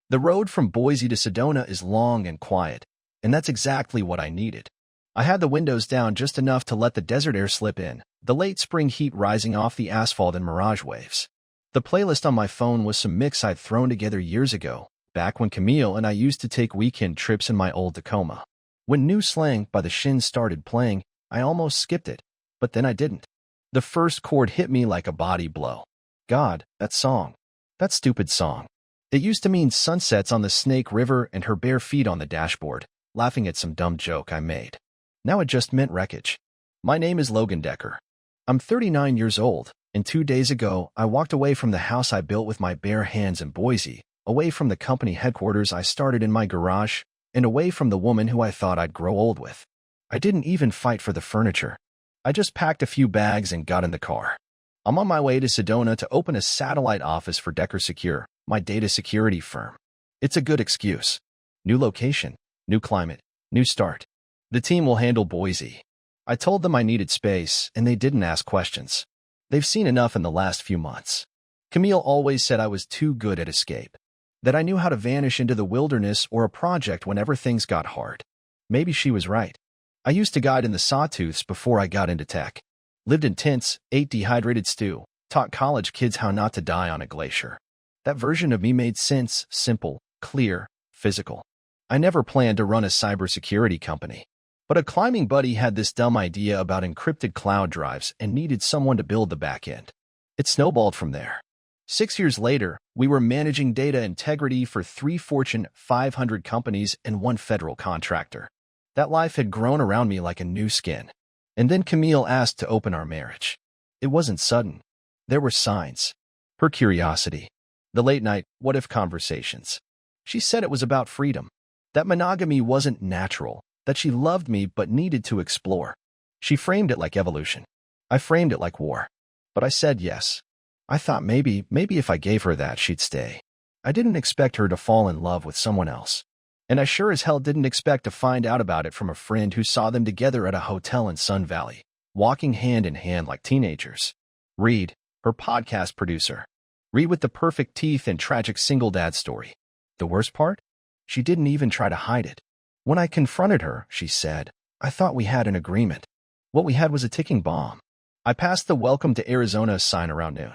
The road from Boise to Sedona is long and quiet, and that's exactly what I needed. I had the windows down just enough to let the desert air slip in, the late spring heat rising off the asphalt in mirage waves. The playlist on my phone was some mix I'd thrown together years ago, back when Camille and I used to take weekend trips in my old Tacoma. When New Slang by the Shins started playing, I almost skipped it, but then I didn't. The first chord hit me like a body blow. God, that song. That stupid song. It used to mean sunsets on the Snake River and her bare feet on the dashboard, laughing at some dumb joke I made. Now it just meant wreckage. My name is Logan Decker. I'm 39 years old, and 2 days ago, I walked away from the house I built with my bare hands in Boise, away from the company headquarters I started in my garage, and away from the woman who I thought I'd grow old with. I didn't even fight for the furniture. I just packed a few bags and got in the car. I'm on my way to Sedona to open a satellite office for Decker Secure, my data security firm. It's a good excuse. New location, new climate, new start. The team will handle Boise. I told them I needed space, and they didn't ask questions. They've seen enough in the last few months. Camille always said I was too good at escape, that I knew how to vanish into the wilderness or a project whenever things got hard. Maybe she was right. I used to guide in the Sawtooths before I got into tech. Lived in tents, ate dehydrated stew, taught college kids how not to die on a glacier. That version of me made sense, simple, clear, physical. I never planned to run a cybersecurity company. But a climbing buddy had this dumb idea about encrypted cloud drives and needed someone to build the back end. It snowballed from there. 6 years later, we were managing data integrity for 3 Fortune 500 companies and 1 federal contractor. That life had grown around me like a new skin. And then Camille asked to open our marriage. It wasn't sudden. There were signs. Her curiosity. The late-night what-if conversations. She said it was about freedom. That monogamy wasn't natural. That she loved me but needed to explore. She framed it like evolution. I framed it like war. But I said yes. I thought maybe if I gave her that, she'd stay. I didn't expect her to fall in love with someone else. And I sure as hell didn't expect to find out about it from a friend who saw them together at a hotel in Sun Valley, walking hand in hand like teenagers. Reed, her podcast producer. Reed with the perfect teeth and tragic single dad story. The worst part? She didn't even try to hide it. When I confronted her, she said, I thought we had an agreement. What we had was a ticking bomb. I passed the Welcome to Arizona sign around noon.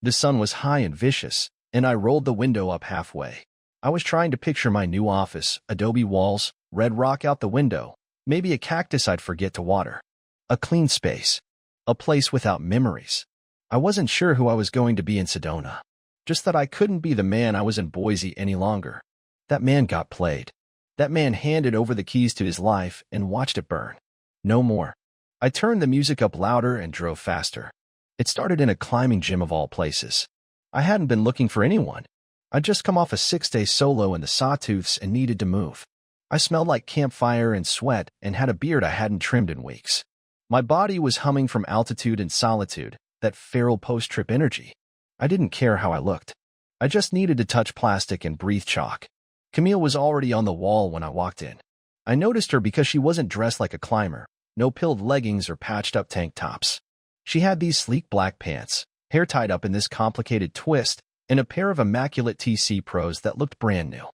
The sun was high and vicious, and I rolled the window up halfway. I was trying to picture my new office, adobe walls, red rock out the window, maybe a cactus I'd forget to water. A clean space. A place without memories. I wasn't sure who I was going to be in Sedona. Just that I couldn't be the man I was in Boise any longer. That man got played. That man handed over the keys to his life and watched it burn. No more. I turned the music up louder and drove faster. It started in a climbing gym of all places. I hadn't been looking for anyone. I'd just come off a 6-day solo in the Sawtooths and needed to move. I smelled like campfire and sweat and had a beard I hadn't trimmed in weeks. My body was humming from altitude and solitude, that feral post-trip energy. I didn't care how I looked. I just needed to touch plastic and breathe chalk. Camille was already on the wall when I walked in. I noticed her because she wasn't dressed like a climber, no pilled leggings or patched-up tank tops. She had these sleek black pants, hair tied up in this complicated twist, and a pair of immaculate TC Pros that looked brand new.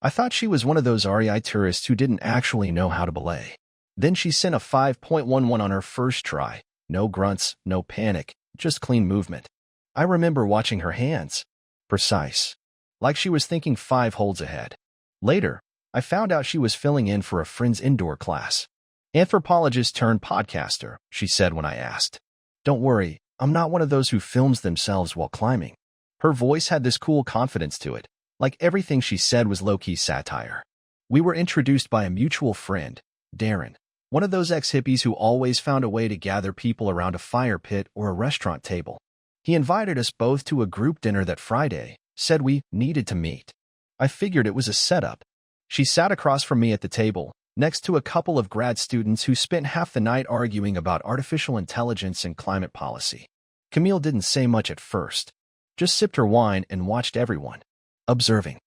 I thought she was one of those REI tourists who didn't actually know how to belay. Then she sent a 5.11 on her first try. No grunts, no panic, just clean movement. I remember watching her hands. Precise. Like she was thinking 5 holds ahead. Later, I found out she was filling in for a friend's indoor class. Anthropologist turned podcaster, she said when I asked. Don't worry, I'm not one of those who films themselves while climbing. Her voice had this cool confidence to it, like everything she said was low-key satire. We were introduced by a mutual friend, Darren, one of those ex-hippies who always found a way to gather people around a fire pit or a restaurant table. He invited us both to a group dinner that Friday, said we needed to meet. I figured it was a setup. She sat across from me at the table, next to a couple of grad students who spent half the night arguing about artificial intelligence and climate policy. Camille didn't say much at first, just sipped her wine and watched everyone, observing.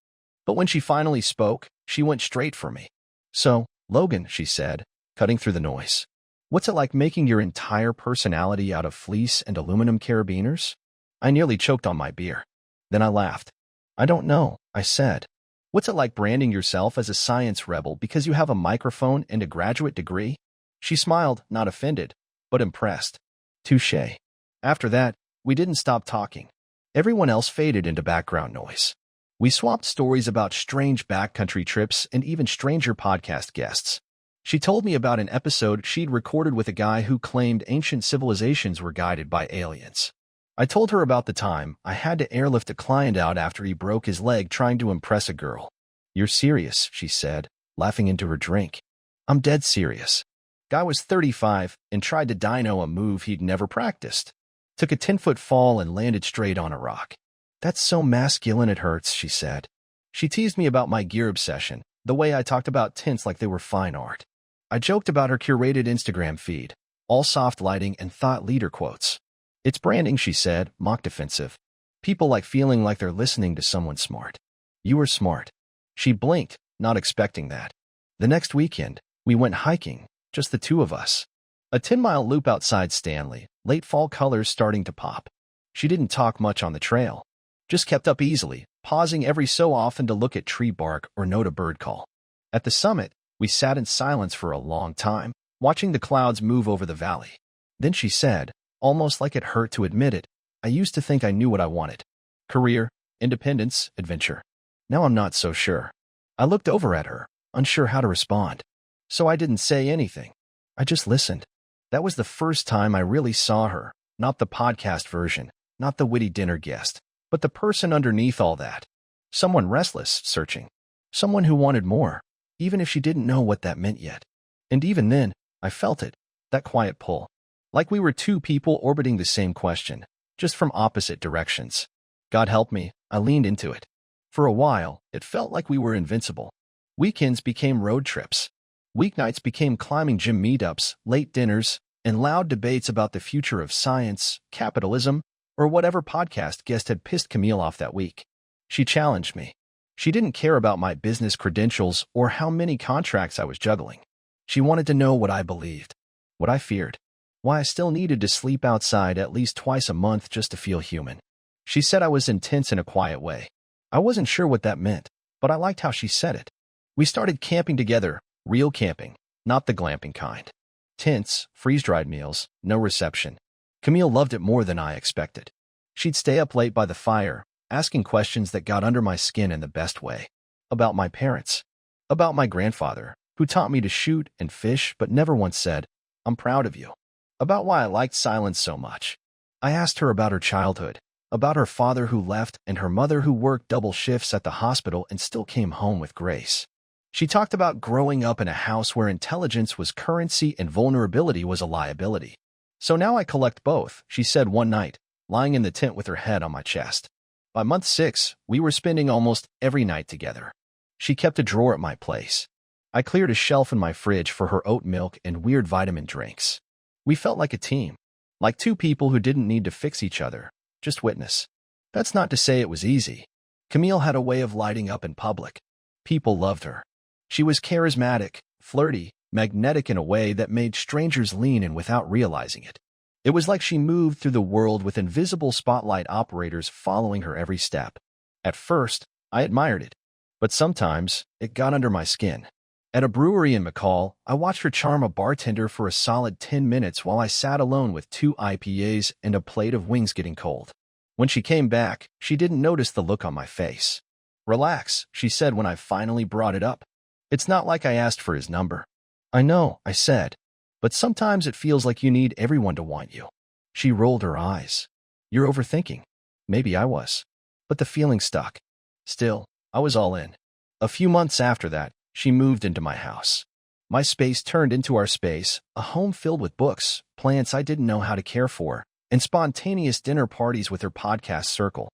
But when she finally spoke, she went straight for me. So, Logan, she said, cutting through the noise. What's it like making your entire personality out of fleece and aluminum carabiners? I nearly choked on my beer. Then I laughed. I don't know, I said. What's it like branding yourself as a science rebel because you have a microphone and a graduate degree? She smiled, not offended, but impressed. Touché. After that, we didn't stop talking. Everyone else faded into background noise. We swapped stories about strange backcountry trips and even stranger podcast guests. She told me about an episode she'd recorded with a guy who claimed ancient civilizations were guided by aliens. I told her about the time I had to airlift a client out after he broke his leg trying to impress a girl. You're serious, she said, laughing into her drink. I'm dead serious. Guy was 35 and tried to dyno a move he'd never practiced. Took a 10-foot fall and landed straight on a rock. That's so masculine it hurts, she said. She teased me about my gear obsession, the way I talked about tints like they were fine art. I joked about her curated Instagram feed, all soft lighting and thought leader quotes. It's branding, she said, mock defensive. People like feeling like they're listening to someone smart. You were smart. She blinked, not expecting that. The next weekend, we went hiking, just the two of us. A 10-mile loop outside Stanley, late fall colors starting to pop. She didn't talk much on the trail. Just kept up easily, pausing every so often to look at tree bark or note a bird call. At the summit, we sat in silence for a long time, watching the clouds move over the valley. Then she said, almost like it hurt to admit it, I used to think I knew what I wanted. Career, independence, adventure. Now I'm not so sure. I looked over at her, unsure how to respond. So I didn't say anything. I just listened. That was the first time I really saw her, not the podcast version, not the witty dinner guest, but the person underneath all that. Someone restless, searching. Someone who wanted more, even if she didn't know what that meant yet. And even then, I felt it, that quiet pull. Like we were two people orbiting the same question, just from opposite directions. God help me, I leaned into it. For a while, it felt like we were invincible. Weekends became road trips. Weeknights became climbing gym meetups, late dinners, and loud debates about the future of science, capitalism, or whatever podcast guest had pissed Camille off that week. She challenged me. She didn't care about my business credentials or how many contracts I was juggling. She wanted to know what I believed, what I feared, why I still needed to sleep outside at least twice a month just to feel human. She said I was intense in a quiet way. I wasn't sure what that meant, but I liked how she said it. We started camping together, real camping, not the glamping kind. Tents, freeze-dried meals, no reception. Camille loved it more than I expected. She'd stay up late by the fire, asking questions that got under my skin in the best way. About my parents. About my grandfather, who taught me to shoot and fish but never once said, I'm proud of you. About why I liked silence so much. I asked her about her childhood, about her father who left and her mother who worked double shifts at the hospital and still came home with grace. She talked about growing up in a house where intelligence was currency and vulnerability was a liability. So now I collect both, she said one night, lying in the tent with her head on my chest. By month 6, we were spending almost every night together. She kept a drawer at my place. I cleared a shelf in my fridge for her oat milk and weird vitamin drinks. We felt like a team, like two people who didn't need to fix each other, just witness. That's not to say it was easy. Camille had a way of lighting up in public. People loved her. She was charismatic, flirty, magnetic in a way that made strangers lean in without realizing it. It was like she moved through the world with invisible spotlight operators following her every step. At first, I admired it, but sometimes it got under my skin. At a brewery in McCall, I watched her charm a bartender for a solid 10 minutes while I sat alone with 2 IPAs and a plate of wings getting cold. When she came back, she didn't notice the look on my face. Relax, she said when I finally brought it up. It's not like I asked for his number. I know, I said, but sometimes it feels like you need everyone to want you. She rolled her eyes. You're overthinking. Maybe I was. But the feeling stuck. Still, I was all in. A few months after that, she moved into my house. My space turned into our space, a home filled with books, plants I didn't know how to care for, and spontaneous dinner parties with her podcast circle.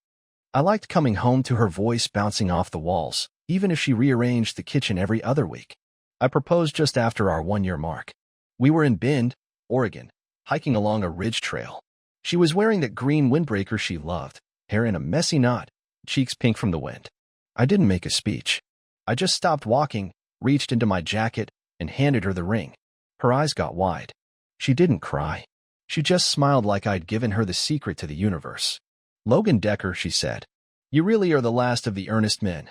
I liked coming home to her voice bouncing off the walls, even if she rearranged the kitchen every other week. I proposed just after our 1-year mark. We were in Bend, Oregon, hiking along a ridge trail. She was wearing that green windbreaker she loved, hair in a messy knot, cheeks pink from the wind. I didn't make a speech. I just stopped walking, reached into my jacket, and handed her the ring. Her eyes got wide. She didn't cry. She just smiled like I'd given her the secret to the universe. Logan Decker, she said. You really are the last of the earnest men.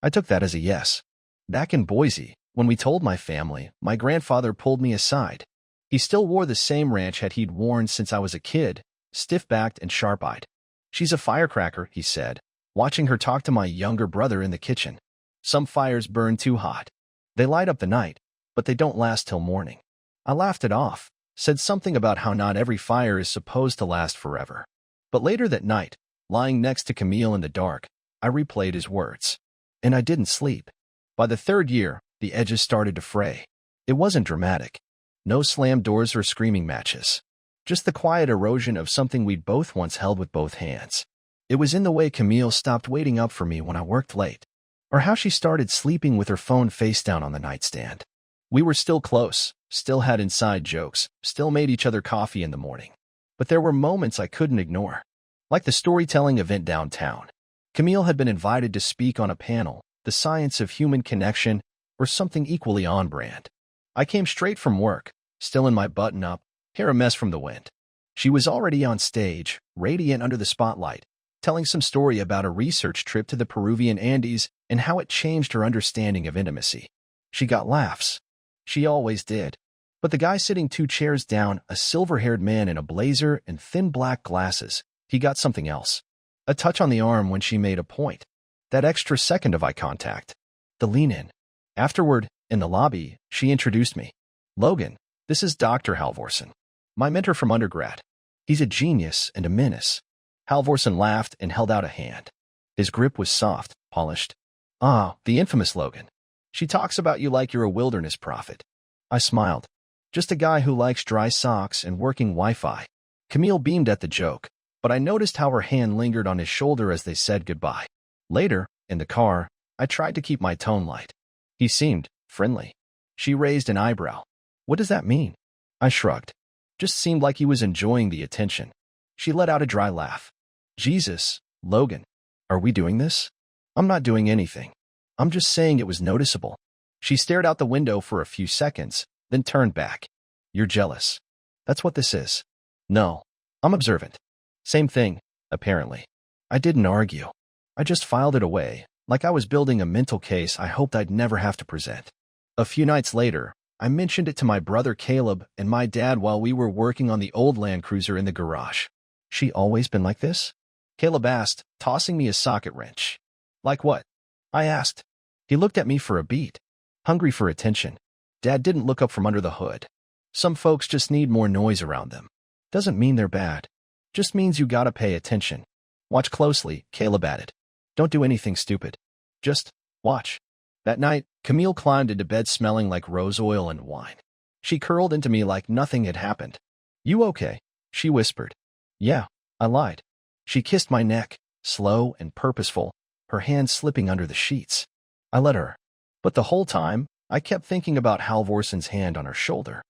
I took that as a yes. Back in Boise, when we told my family, my grandfather pulled me aside. He still wore the same ranch hat he'd worn since I was a kid, stiff-backed and sharp-eyed. "She's a firecracker," he said, watching her talk to my younger brother in the kitchen. "Some fires burn too hot. They light up the night, but they don't last till morning." I laughed it off, said something about how not every fire is supposed to last forever. But later that night, lying next to Camille in the dark, I replayed his words. And I didn't sleep. By the third year, the edges started to fray. It wasn't dramatic. No slammed doors or screaming matches. Just the quiet erosion of something we'd both once held with both hands. It was in the way Camille stopped waiting up for me when I worked late, or how she started sleeping with her phone face down on the nightstand. We were still close, still had inside jokes, still made each other coffee in the morning. But there were moments I couldn't ignore. Like the storytelling event downtown. Camille had been invited to speak on a panel, The Science of Human Connection, or something equally on-brand. I came straight from work, still in my button-up, hair a mess from the wind. She was already on stage, radiant under the spotlight, telling some story about a research trip to the Peruvian Andes and how it changed her understanding of intimacy. She got laughs. She always did. But the guy sitting 2 chairs down, a silver-haired man in a blazer and thin black glasses, he got something else. A touch on the arm when she made a point. That extra second of eye contact. The lean-in. Afterward, in the lobby, she introduced me. "Logan, this is Dr. Halvorsen, my mentor from undergrad. He's a genius and a menace." Halvorsen laughed and held out a hand. His grip was soft, polished. "Ah, the infamous Logan. She talks about you like you're a wilderness prophet." I smiled. "Just a guy who likes dry socks and working Wi-Fi." Camille beamed at the joke, but I noticed how her hand lingered on his shoulder as they said goodbye. Later, in the car, I tried to keep my tone light. He seemed friendly. She raised an eyebrow. "What does that mean?" I shrugged. Just seemed like he was enjoying the attention. She let out a dry laugh. "Jesus, Logan, are we doing this?" "I'm not doing anything. I'm just saying it was noticeable." She stared out the window for a few seconds, then turned back. "You're jealous. That's what this is." "No, I'm observant." Same thing, apparently. I didn't argue. I just filed it away, like I was building a mental case I hoped I'd never have to present. A few nights later, I mentioned it to my brother Caleb and my dad while we were working on the old Land Cruiser in the garage. "She always been like this?" Caleb asked, tossing me a socket wrench. "Like what?" I asked. He looked at me for a beat, hungry for attention. Dad didn't look up from under the hood. "Some folks just need more noise around them. Doesn't mean they're bad. Just means you gotta pay attention. Watch closely," Caleb added. "Don't do anything stupid. Just watch." That night, Camille climbed into bed smelling like rose oil and wine. She curled into me like nothing had happened. "You okay?" she whispered. "Yeah," I lied. She kissed my neck, slow and purposeful, her hand slipping under the sheets. I let her. But the whole time, I kept thinking about Halvorsen's hand on her shoulder,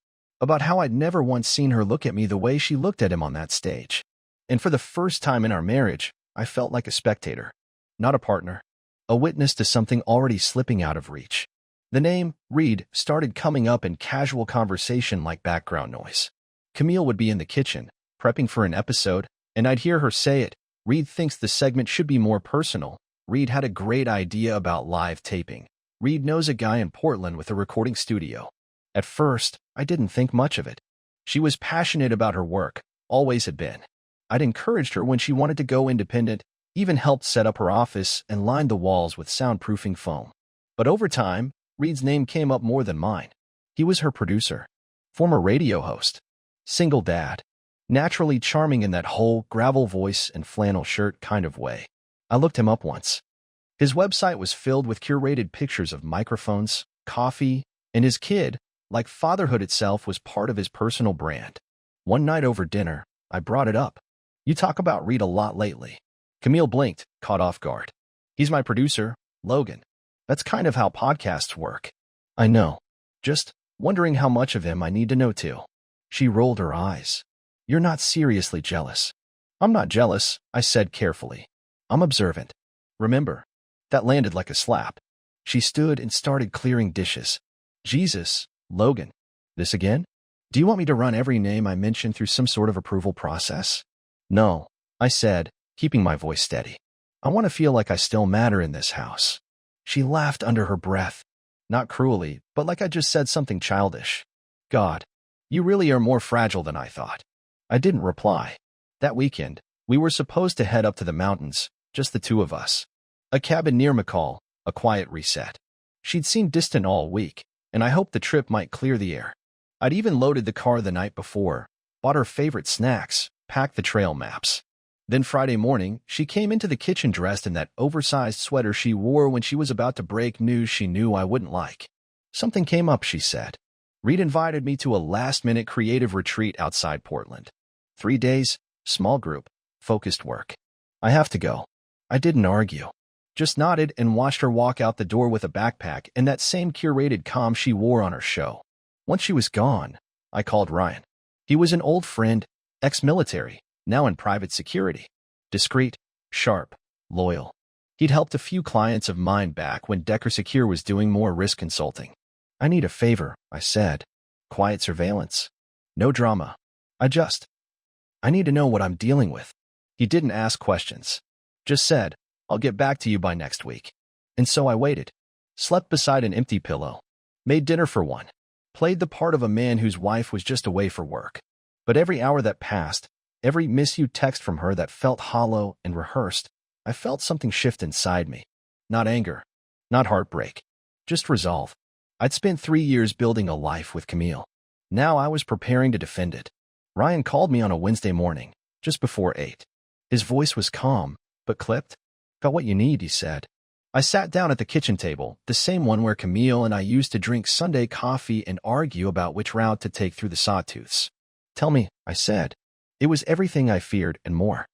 about how I'd never once seen her look at me the way she looked at him on that stage. And for the first time in our marriage, I felt like a spectator, not a partner, a witness to something already slipping out of reach. The name, Reed, started coming up in casual conversation like background noise. Camille would be in the kitchen, prepping for an episode, and I'd hear her say it. "Reed thinks the segment should be more personal. Reed had a great idea about live taping. Reed knows a guy in Portland with a recording studio." At first, I didn't think much of it. She was passionate about her work, always had been. I'd encouraged her when she wanted to go independent, even helped set up her office and lined the walls with soundproofing foam. But over time, Reed's name came up more than mine. He was her producer, former radio host, single dad, naturally charming in that whole gravel voice and flannel shirt kind of way. I looked him up once. His website was filled with curated pictures of microphones, coffee, and his kid, like fatherhood itself was part of his personal brand. One night over dinner, I brought it up. "You talk about Reed a lot lately." Camille blinked, caught off guard. "He's my producer, Logan. That's kind of how podcasts work." "I know. Just wondering how much of him I need to know too." She rolled her eyes. "You're not seriously jealous." "I'm not jealous," I said carefully. "I'm observant." "Remember." That landed like a slap. She stood and started clearing dishes. "Jesus, Logan. This again? Do you want me to run every name I mention through some sort of approval process?" "No," I said, keeping my voice steady. "I want to feel like I still matter in this house." She laughed under her breath. Not cruelly, but like I just said something childish. God, you really are more fragile than I thought. I didn't reply. That weekend, we were supposed to head up to the mountains, just the two of us. A cabin near McCall, a quiet reset. She'd seemed distant all week, and I hoped the trip might clear the air. I'd even loaded the car the night before, bought her favorite snacks, packed the trail maps. Then Friday morning, she came into the kitchen dressed in that oversized sweater she wore when she was about to break news she knew I wouldn't like. Something came up, she said. Reed invited me to a last-minute creative retreat outside Portland. 3 days, small group, focused work. I have to go. I didn't argue. Just nodded and watched her walk out the door with a backpack and that same curated calm she wore on her show. Once she was gone, I called Ryan. He was an old friend, ex-military, now in private security. Discreet, sharp, loyal. He'd helped a few clients of mine back when Decker Secure was doing more risk consulting. I need a favor, I said. Quiet surveillance. No drama. I need to know what I'm dealing with. He didn't ask questions. Just said, I'll get back to you by next week. And so I waited. Slept beside an empty pillow. Made dinner for one. Played the part of a man whose wife was just away for work. But every hour that passed, every miss you text from her that felt hollow and rehearsed, I felt something shift inside me. Not anger. Not heartbreak. Just resolve. I'd spent 3 years building a life with Camille. Now I was preparing to defend it. Ryan called me on a Wednesday morning, just before 8. His voice was calm, but clipped. Got what you need, he said. I sat down at the kitchen table, the same one where Camille and I used to drink Sunday coffee and argue about which route to take through the Sawtooths. Tell me, I said. It was everything I feared and more.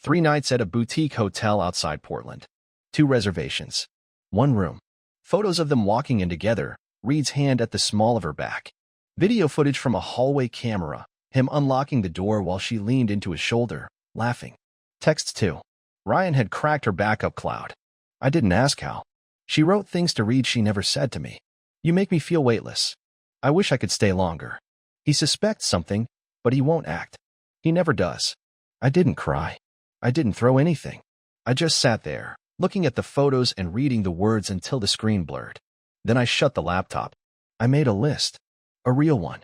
3 nights at a boutique hotel outside Portland. 2 reservations. 1 room. Photos of them walking in together, Reed's hand at the small of her back. Video footage from a hallway camera, him unlocking the door while she leaned into his shoulder, laughing. Texts too. Ryan had cracked her backup cloud. I didn't ask how. She wrote things to Reed she never said to me. You make me feel weightless. I wish I could stay longer. He suspects something, but he won't act. He never does. I didn't cry. I didn't throw anything. I just sat there, looking at the photos and reading the words until the screen blurred. Then I shut the laptop. I made a list. A real one.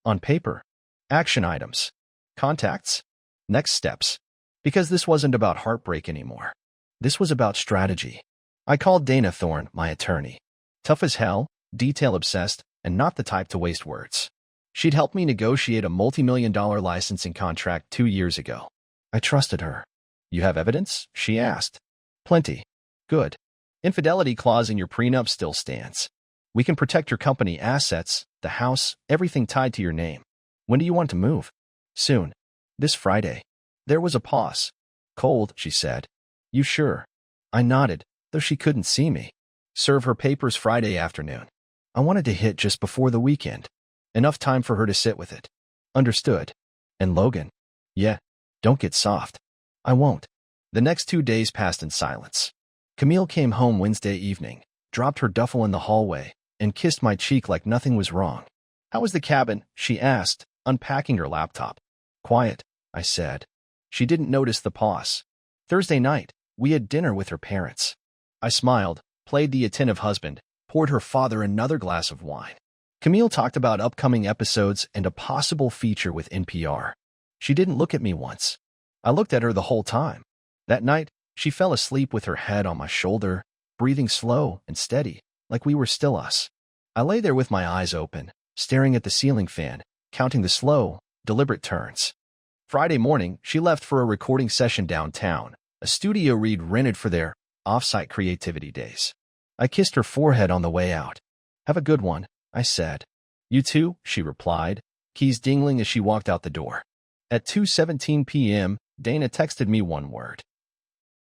On paper. Action items. Contacts. Next steps. Because this wasn't about heartbreak anymore. This was about strategy. I called Dana Thorne, my attorney. Tough as hell, detail-obsessed, and not the type to waste words. She'd helped me negotiate a multi-million-dollar licensing contract 2 years ago. I trusted her. You have evidence? She asked. Plenty. Good. Infidelity clause in your prenup still stands. We can protect your company assets, the house, everything tied to your name. When do you want to move? Soon. This Friday. There was a pause. Cold, she said. You sure? I nodded, though she couldn't see me. Serve her papers Friday afternoon. I wanted to hit just before the weekend. Enough time for her to sit with it. Understood. And Logan? Yeah, don't get soft. I won't. The next 2 days passed in silence. Camille came home Wednesday evening, dropped her duffel in the hallway, and kissed my cheek like nothing was wrong. How was the cabin? She asked, unpacking her laptop. Quiet, I said. She didn't notice the pause. Thursday night, we had dinner with her parents. I smiled, played the attentive husband, poured her father another glass of wine. Camille talked about upcoming episodes and a possible feature with NPR. She didn't look at me once. I looked at her the whole time. That night, she fell asleep with her head on my shoulder, breathing slow and steady, like we were still us. I lay there with my eyes open, staring at the ceiling fan, counting the slow, deliberate turns. Friday morning, she left for a recording session downtown, a studio Reed rented for their off-site creativity days. I kissed her forehead on the way out. Have a good one, I said. You too, she replied, keys dingling as she walked out the door. At 2:17 p.m., Dana texted me one word.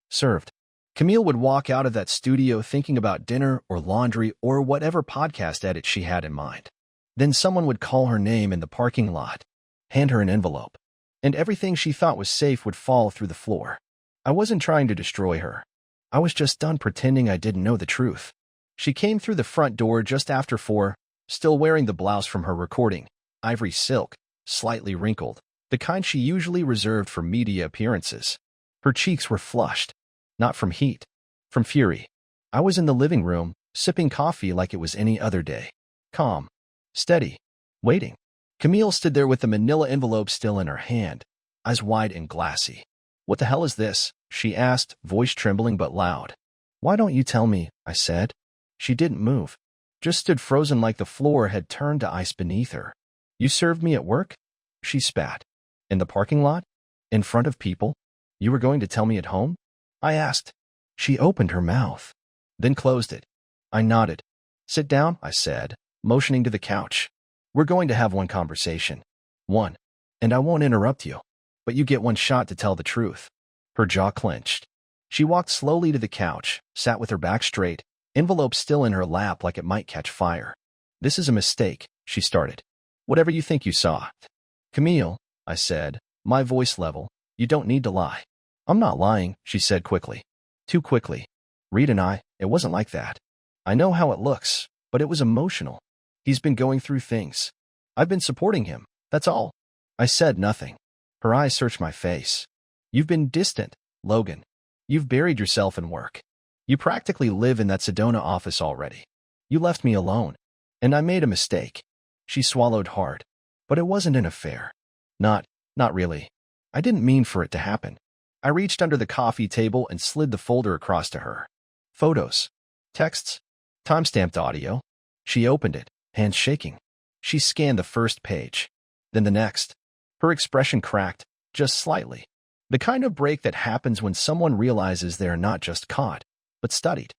Served. Camille would walk out of that studio thinking about dinner or laundry or whatever podcast edit she had in mind. Then someone would call her name in the parking lot, hand her an envelope, and everything she thought was safe would fall through the floor. I wasn't trying to destroy her. I was just done pretending I didn't know the truth. She came through the front door just after 4, still wearing the blouse from her recording, ivory silk, slightly wrinkled, the kind she usually reserved for media appearances. Her cheeks were flushed, not from heat, from fury. I was in the living room, sipping coffee like it was any other day. Calm, steady, waiting. Camille stood there with the manila envelope still in her hand, eyes wide and glassy. "What the hell is this?" she asked, voice trembling but loud. "Why don't you tell me?" I said. She didn't move, just stood frozen like the floor had turned to ice beneath her. "You served me at work?" She spat. "In the parking lot? In front of people? You were going to tell me at home?" I asked. She opened her mouth, then closed it. I nodded. "Sit down," I said, motioning to the couch. "We're going to have one conversation. One. And I won't interrupt you. But you get one shot to tell the truth." Her jaw clenched. She walked slowly to the couch, sat with her back straight, envelope still in her lap like it might catch fire. "This is a mistake," she started. "Whatever you think you saw." "Camille," I said, my voice level, "you don't need to lie." "I'm not lying," she said quickly. Too quickly. "Reed and it wasn't like that. I know how it looks, but it was emotional. He's been going through things. I've been supporting him, that's all." I said nothing. Her eyes searched my face. "You've been distant, Logan. You've buried yourself in work. You practically live in that Sedona office already. You left me alone. And I made a mistake." She swallowed hard. "But it wasn't an affair. Not really. I didn't mean for it to happen." I reached under the coffee table and slid the folder across to her. Photos. Texts. Timestamped audio. She opened it, hands shaking. She scanned the first page. Then the next. Her expression cracked, just slightly. The kind of break that happens when someone realizes they are not just caught, but studied.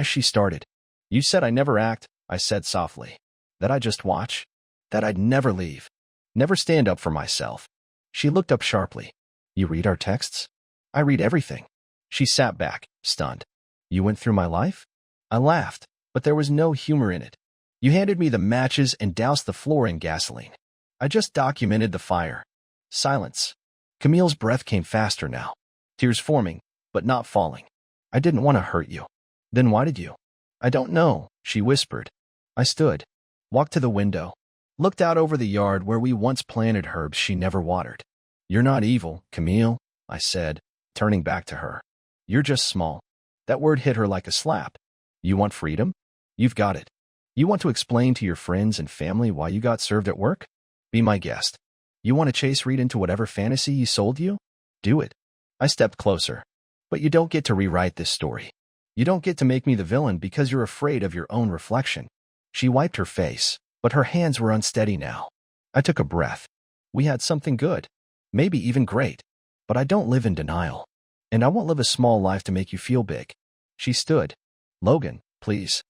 She started. "You said I never act," I said softly. "That I just watch. That I'd never leave. Never stand up for myself." She looked up sharply. "You read our texts?" "I read everything." She sat back, stunned. "You went through my life?" I laughed, but there was no humor in it. "You handed me the matches and doused the floor in gasoline. I just documented the fire." Silence. Camille's breath came faster now. Tears forming, but not falling. "I didn't want to hurt you." "Then why did you?" "I don't know," she whispered. I stood, walked to the window, looked out over the yard where we once planted herbs she never watered. "You're not evil, Camille," I said, turning back to her. "You're just small." That word hit her like a slap. "You want freedom? You've got it. You want to explain to your friends and family why you got served at work? Be my guest. You want to chase Reed into whatever fantasy he sold you? Do it." I stepped closer. "But you don't get to rewrite this story. You don't get to make me the villain because you're afraid of your own reflection." She wiped her face, but her hands were unsteady now. I took a breath. "We had something good. Maybe even great. But I don't live in denial. And I won't live a small life to make you feel big." She stood. "Logan, please."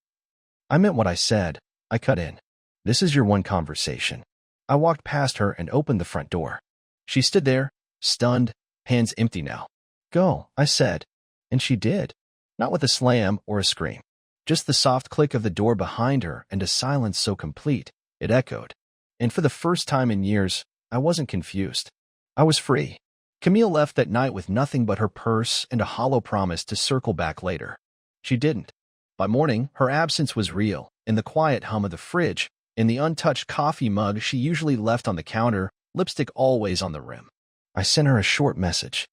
I meant what I said. I cut in. "This is your one conversation." I walked past her and opened the front door. She stood there, stunned, hands empty now. "Go," I said. And she did. Not with a slam or a scream. Just the soft click of the door behind her and a silence so complete, it echoed. And for the first time in years, I wasn't confused. I was free. Camille left that night with nothing but her purse and a hollow promise to circle back later. She didn't. By morning, her absence was real, in the quiet hum of the fridge, in the untouched coffee mug she usually left on the counter, lipstick always on the rim. I sent her a short message.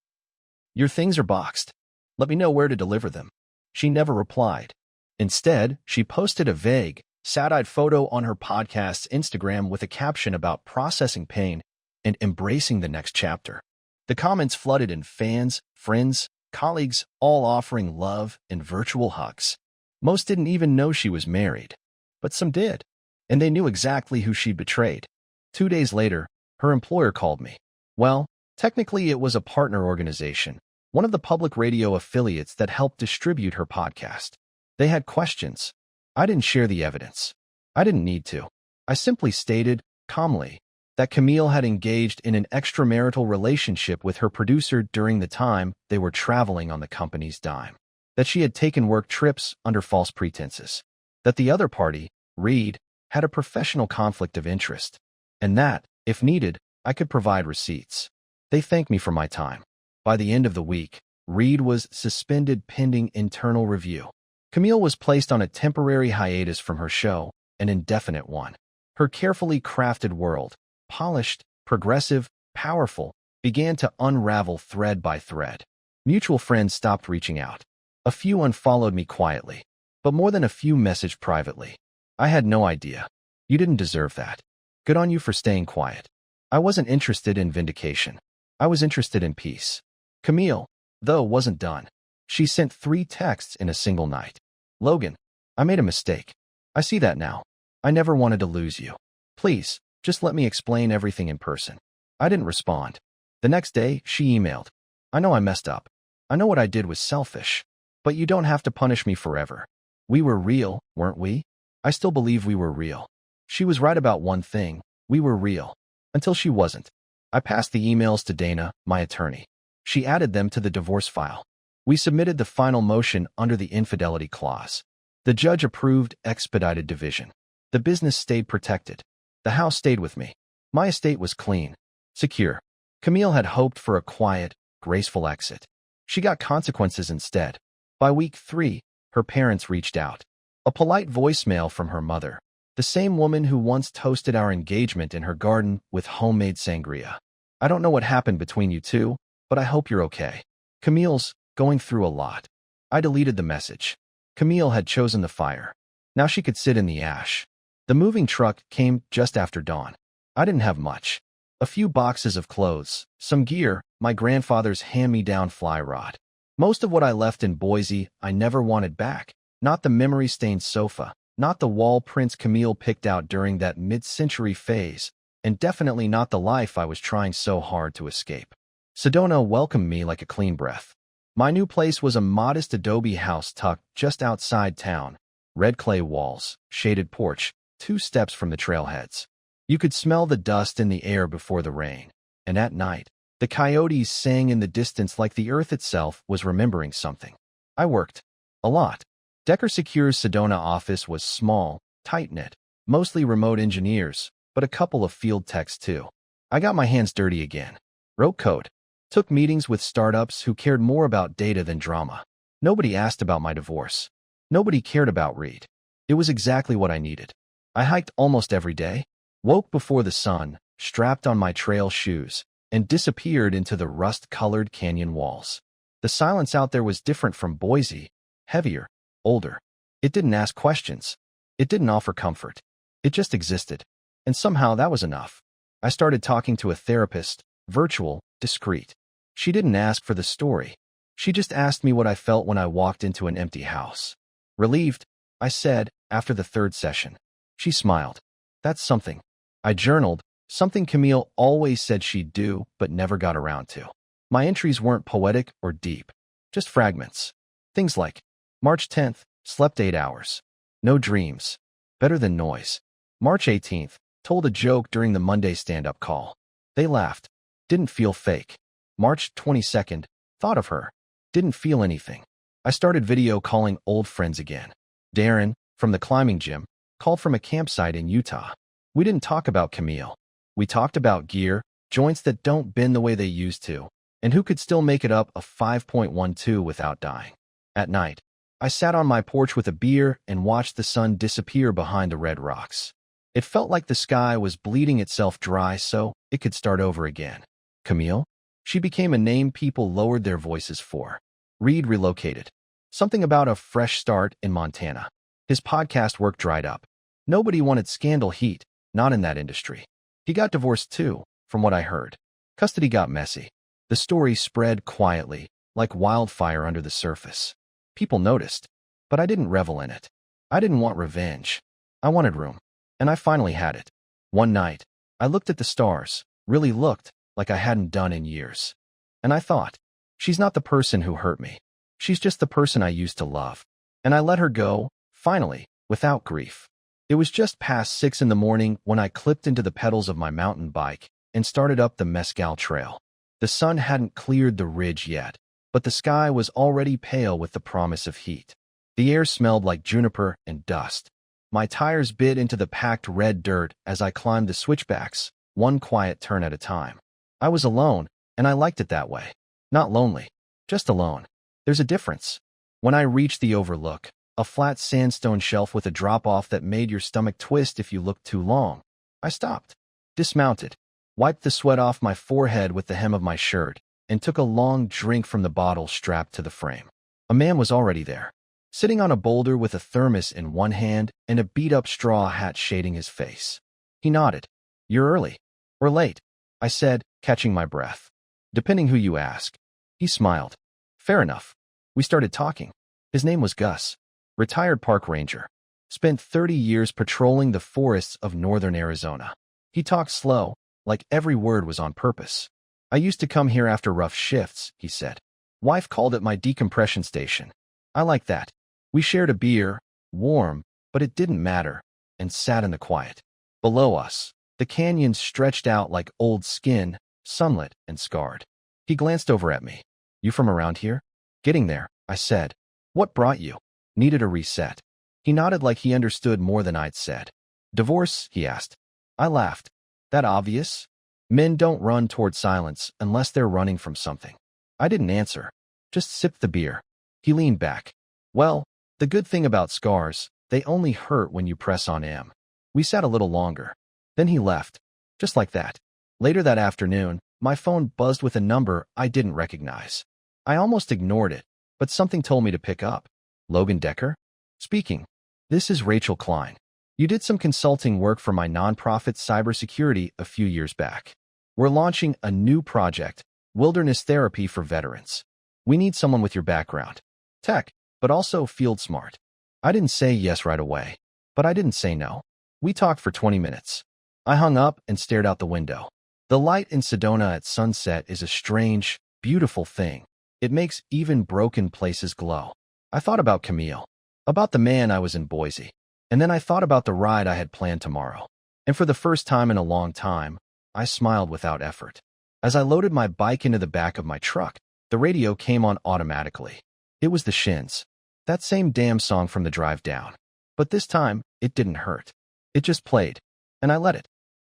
"Your things are boxed. Let me know where to deliver them." She never replied. Instead, she posted a vague, sad-eyed photo on her podcast's Instagram with a caption about processing pain and embracing the next chapter. The comments flooded in fans, friends, colleagues, all offering love and virtual hugs. Most didn't even know she was married, but some did, and they knew exactly who she'd betrayed. 2 days later, her employer called me. Well, technically it was a partner organization, one of the public radio affiliates that helped distribute her podcast. They had questions. I didn't share the evidence. I didn't need to. I simply stated, calmly, that Camille had engaged in an extramarital relationship with her producer during the time they were traveling on the company's dime, that she had taken work trips under false pretenses, that the other party, Reed, had a professional conflict of interest, and that, if needed, I could provide receipts. They thanked me for my time. By the end of the week, Reed was suspended pending internal review. Camille was placed on a temporary hiatus from her show, an indefinite one. Her carefully crafted world, polished, progressive, powerful, began to unravel thread by thread. Mutual friends stopped reaching out. A few unfollowed me quietly, but more than a few messaged privately. I had no idea. You didn't deserve that. Good on you for staying quiet. I wasn't interested in vindication. I was interested in peace. Camille, though, wasn't done. She sent 3 texts in a single night. Logan, I made a mistake. I see that now. I never wanted to lose you. Please, just let me explain everything in person. I didn't respond. The next day, she emailed. I know I messed up. I know what I did was selfish. But you don't have to punish me forever. We were real, weren't we? I still believe we were real. She was right about one thing. We were real. Until she wasn't. I passed the emails to Dana, my attorney. She added them to the divorce file. We submitted the final motion under the infidelity clause. The judge approved expedited division. The business stayed protected. The house stayed with me. My estate was clean, secure. Camille had hoped for a quiet, graceful exit. She got consequences instead. By week 3, her parents reached out. A polite voicemail from her mother, the same woman who once toasted our engagement in her garden with homemade sangria. I don't know what happened between you two, but I hope you're okay. Camille's going through a lot. I deleted the message. Camille had chosen the fire. Now she could sit in the ash. The moving truck came just after dawn. I didn't have much. A few boxes of clothes, some gear, my grandfather's hand-me-down fly rod. Most of what I left in Boise I never wanted back. Not the memory-stained sofa, not the wall prints Camille picked out during that mid-century phase, and definitely not the life I was trying so hard to escape. Sedona welcomed me like a clean breath. My new place was a modest adobe house tucked just outside town. Red clay walls, shaded porch, 2 steps from the trailheads. You could smell the dust in the air before the rain, and at night, the coyotes sang in the distance like the earth itself was remembering something. I worked. A lot. Decker Secure's Sedona office was small, tight-knit, mostly remote engineers, but a couple of field techs too. I got my hands dirty again. Wrote code. Took meetings with startups who cared more about data than drama. Nobody asked about my divorce. Nobody cared about Reed. It was exactly what I needed. I hiked almost every day, woke before the sun, strapped on my trail shoes, and disappeared into the rust-colored canyon walls. The silence out there was different from Boise, heavier, older. It didn't ask questions. It didn't offer comfort. It just existed. And somehow that was enough. I started talking to a therapist, virtual, discreet. She didn't ask for the story. She just asked me what I felt when I walked into an empty house. Relieved, I said, after the 3rd session. She smiled. That's something. I journaled, something Camille always said she'd do, but never got around to. My entries weren't poetic or deep, just fragments. Things like, March 10th, slept 8 hours. No dreams. Better than noise. March 18th, told a joke during the Monday stand-up call. They laughed. Didn't feel fake. March 22nd, thought of her. Didn't feel anything. I started video calling old friends again. Darren, from the climbing gym, called from a campsite in Utah. We didn't talk about Camille. We talked about gear, joints that don't bend the way they used to, and who could still make it up a 5.12 without dying. At night, I sat on my porch with a beer and watched the sun disappear behind the red rocks. It felt like the sky was bleeding itself dry so it could start over again. Camille? She became a name people lowered their voices for. Reed relocated. Something about a fresh start in Montana. His podcast work dried up. Nobody wanted scandal heat, not in that industry. He got divorced too, from what I heard. Custody got messy. The story spread quietly, like wildfire under the surface. People noticed, but I didn't revel in it. I didn't want revenge. I wanted room, and I finally had it. One night, I looked at the stars, really looked, like I hadn't done in years. And I thought, she's not the person who hurt me. She's just the person I used to love. And I let her go, finally, without grief. It was just past 6 in the morning when I clipped into the pedals of my mountain bike and started up the Mescal Trail. The sun hadn't cleared the ridge yet, but the sky was already pale with the promise of heat. The air smelled like juniper and dust. My tires bit into the packed red dirt as I climbed the switchbacks, one quiet turn at a time. I was alone, and I liked it that way. Not lonely, just alone. There's a difference. When I reached the overlook, a flat sandstone shelf with a drop-off that made your stomach twist if you looked too long, I stopped, dismounted, wiped the sweat off my forehead with the hem of my shirt, and took a long drink from the bottle strapped to the frame. A man was already there, sitting on a boulder with a thermos in one hand and a beat-up straw hat shading his face. He nodded. "You're early. Or late," I said, catching my breath. "Depending who you ask." He smiled. "Fair enough." We started talking. His name was Gus. Retired park ranger. Spent 30 years patrolling the forests of northern Arizona. He talked slow, like every word was on purpose. "I used to come here after rough shifts," he said. "Wife called it my decompression station. I like that." We shared a beer, warm, but it didn't matter, and sat in the quiet. Below us, the canyon stretched out like old skin, sunlit and scarred. He glanced over at me. "You from around here?" "Getting there," I said. "What brought you?" "Needed a reset." He nodded like he understood more than I'd said. "Divorce?" he asked. I laughed. "That obvious?" Men don't run toward silence unless they're running from something. I didn't answer, just sipped the beer. He leaned back. "Well, the good thing about scars, they only hurt when you press on them." We sat a little longer. Then he left, just like that. Later that afternoon, my phone buzzed with a number I didn't recognize. I almost ignored it, but something told me to pick up. "Logan Decker? Speaking. This is Rachel Klein. You did some consulting work for my nonprofit cybersecurity a few years back. We're launching a new project, Wilderness Therapy for Veterans. We need someone with your background. Tech, but also field smart." I didn't say yes right away, but I didn't say no. We talked for 20 minutes. I hung up and stared out the window. The light in Sedona at sunset is a strange, beautiful thing. It makes even broken places glow. I thought about Camille, about the man I was in Boise, and then I thought about the ride I had planned tomorrow. And for the first time in a long time, I smiled without effort. As I loaded my bike into the back of my truck, the radio came on automatically. It was the Shins. That same damn song from the drive down. But this time, it didn't hurt. It just played, and I let it.